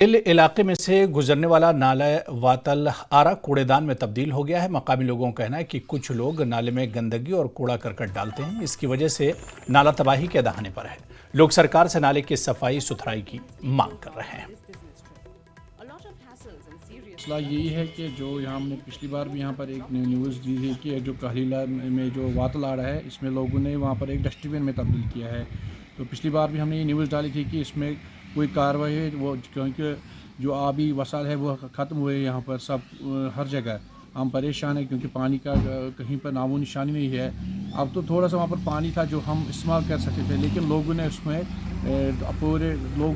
इल इलाके में से गुजरने वाला नाला वातल आरा कूड़ेदान में तब्दील हो गया है। मकामी लोगों का कहना है कि कुछ लोग नाले में गंदगी और कूड़ा करकट डालते हैं। इसकी वजह से नाला तबाही के दहाने पर है। लोग सरकार से नाले की सफाई सुथराई की मांग कर रहे हैं। मसला यही है कि जो यहाँ हमने पिछली बार भी यहाँ पर एक न्यूज़ दी थी कि जो कहलीला में जो वातल आ रहा है, इसमें लोगों ने वहाँ पर एक डस्टबिन में तब्दील किया है। तो पिछली बार भी हमने ये न्यूज़ डाली थी कि इसमें कोई कार्रवाई है, वो क्योंकि जो आबी वसाइल है वो ख़त्म हुए यहाँ पर सब हर जगह। हम परेशान हैं क्योंकि पानी का कहीं पर नामो निशानी नहीं है। अब तो थोड़ा सा वहाँ पर पानी था जो हम इस्तेमाल कर सकते थे, लेकिन लोगों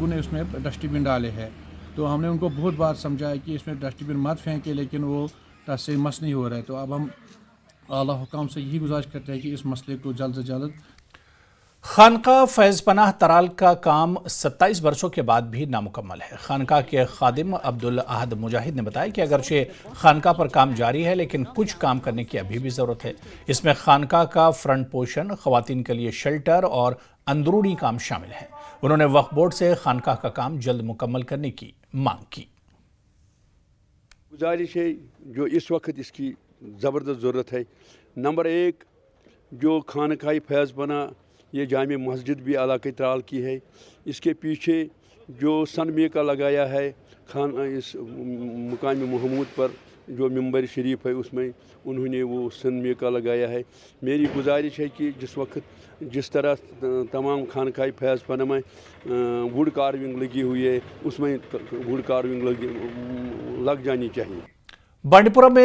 ने उसमें डस्टबिन डाले हैं। तो हमने उनको बहुत बार समझाया कि इसमें डस्टबिन मत फेंके, लेकिन वो टस से मस नहीं हो रहा है। तो अब हम आला हुकाम से यही गुजारिश करते हैं कि इस मसले को जल्द से जल्द। खानका फैज़ पनाह तराल का काम 27 वर्षों के बाद भी नामुकम्मल है। खानका के खादिम अब्दुल अहद मुजाहिद ने बताया कि अगरचे खानका पर काम जारी है, लेकिन कुछ काम करने की अभी भी ज़रूरत है। इसमें खानका का फ्रंट पोर्शन, ख़वातीन के लिए शेल्टर और अंदरूनी काम शामिल हैं। उन्होंने वक्फ बोर्ड से खानका का काम जल्द मुकम्मल करने की मांग की। गुजारिश है जो इस वक्त इसकी ज़बरदस्त ज़रूरत है। नंबर एक, जो खानकाई फैज़ पनाह ये जामे मस्जिद भी इलाके तराल की है, इसके पीछे जो सनमे का लगाया है इस मुकाम महमूद पर जो मिंबर शरीफ है उसमें उन्होंने वो सनमे का लगाया है। मेरी गुजारिश है कि जिस तरह तमाम खानकाई फैज़ पनाह में वुड कार्विंग लगी हुई है, उसमें वुड कार्विंग लग जानी चाहिए। बांडीपुरा में